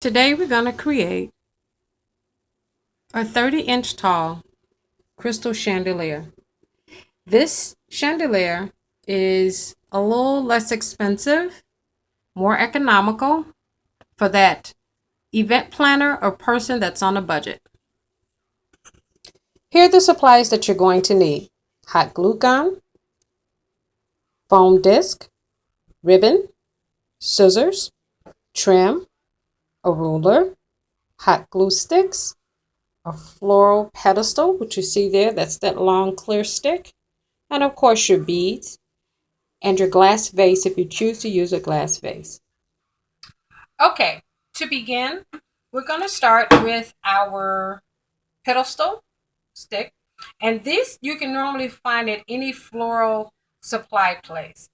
Today we're going to create a 30-inch tall crystal chandelier. This chandelier is a little less expensive, more economical for that event planner or person that's on a budget. Here are the supplies that you're going to need: hot glue gun, foam disc, ribbon, scissors, trim, a ruler, hot glue sticks, a floral pedestal, which you see there, that's that long clear stick, and of course your beads and your glass vase if you choose to use a glass vase. Okay, to begin, we're going to start with our pedestal stick, and this you can normally find at any floral supply place.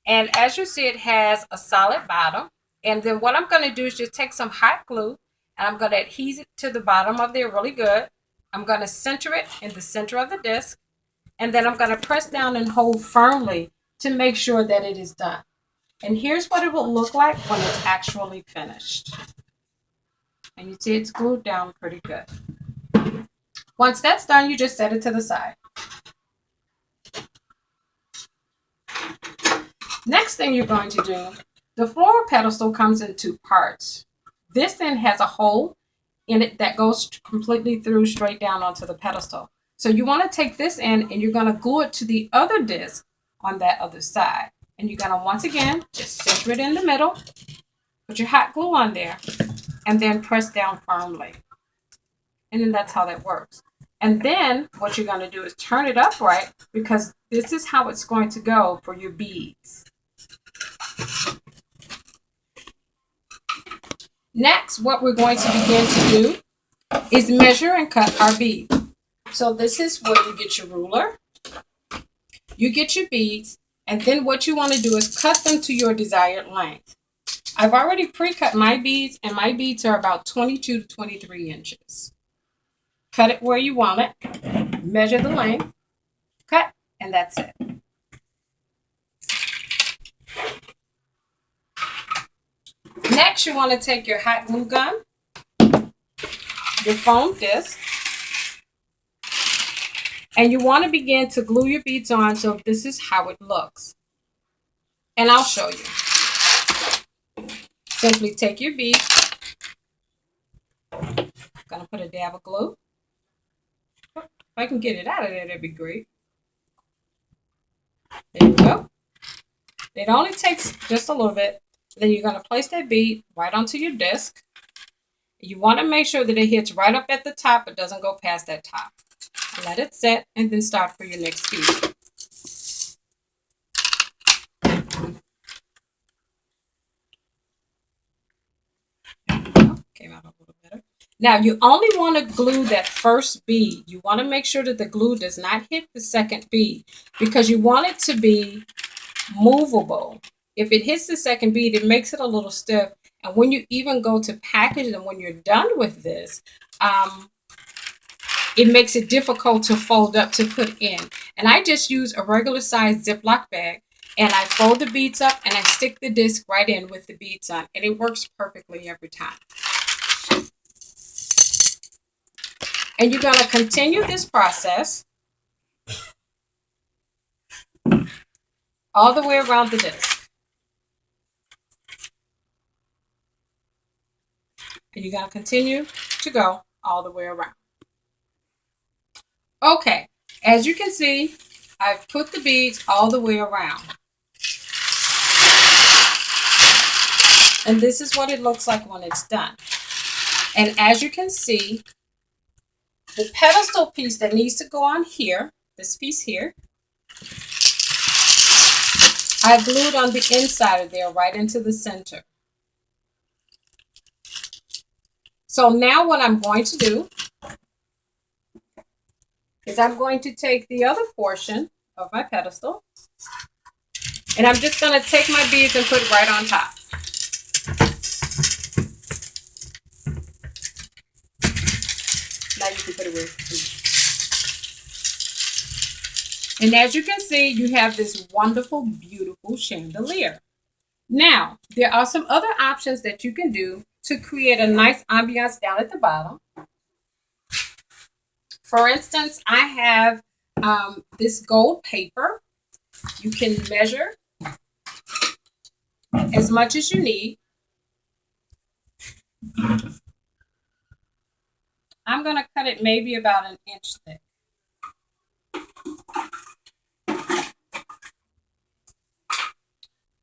And as you see, it has a solid bottom. And then what I'm going to do is just take some hot glue and I'm going to adhere it to the bottom of there really good. I'm going to center it in the center of the disc. And then I'm going to press down and hold firmly to make sure that it is done. And here's what it will look like when it's actually finished. And you see it's glued down pretty good. Once that's done, you just set it to the side. Next thing you're going to do, the floral pedestal comes in two parts. This then has a hole in it that goes completely through straight down onto the pedestal. So you want to take this in and you're going to glue it to the other disc on that other side. And you're going to once again just center it in the middle, put your hot glue on there, and then press down firmly. And then that's how that works. And then what you're going to do is turn it upright, because this is how it's going to go for your beads. Next, what we're going to begin to do is measure and cut our beads. So this is where you get your ruler, you get your beads, and then what you want to do is cut them to your desired length. I've already pre-cut my beads, and my beads are about 22 to 23 inches. Cut it where you want it, measure the length, cut, and that's it. Next, you want to take your hot glue gun, your foam disc, and you want to begin to glue your beads on. So this is how it looks. And I'll show you. Simply take your bead. I'm going to put a dab of glue. If I can get it out of there, that'd be great. There you go. It only takes just a little bit. Then you're going to place that bead right onto your disc. You want to make sure that it hits right up at the top, but doesn't go past that top. Let it set and then start for your next bead. Came out a little better. Now you only want to glue that first bead. You want to make sure that the glue does not hit the second bead, because you want it to be movable. If it hits the second bead, it makes it a little stiff. And when you even go to package them, when you're done with this, it makes it difficult to fold up to put in. And I just use a regular size Ziploc bag, and I fold the beads up and I stick the disc right in with the beads on, and it works perfectly every time. And you're going to continue this process all the way around the disc. And you're going to continue to go all the way around. Okay, as you can see, I've put the beads all the way around. And this is what it looks like when it's done. And as you can see, the pedestal piece that needs to go on here, this piece here, I glued on the inside of there right into the center. So now what I'm going to do is I'm going to take the other portion of my pedestal, and I'm just going to take my beads and put it right on top. Now you can put it where. And as you can see, you have this wonderful, beautiful chandelier. Now, there are some other options that you can do to create a nice ambiance down at the bottom. For instance, I have this gold paper. You can measure as much as you need. I'm going to cut it maybe about an inch thick.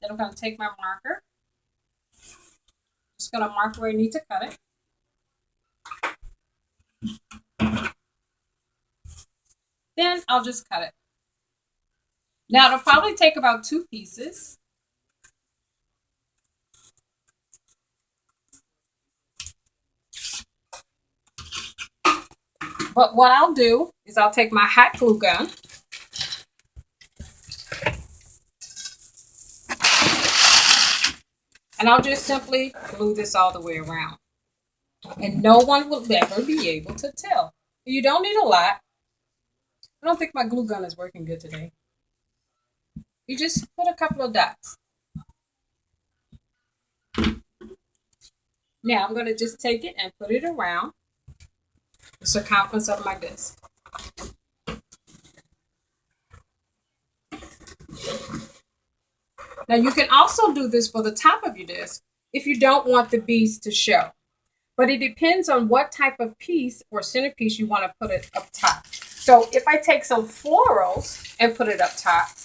Then I'm going to take my marker. Just going to mark where I need to cut it. Then I'll just cut it. Now it'll probably take about 2 pieces. But what I'll do is I'll take my hot glue gun. And I'll just simply glue this all the way around. And no one will ever be able to tell. You don't need a lot. I don't think my glue gun is working good today. You just put a couple of dots. Now I'm going to just take it and put it around the circumference of my disc. Now you can also do this for the top of your disc if you don't want the beads to show. But it depends on what type of piece or centerpiece you want to put it up top. So if I take some florals and put it up top,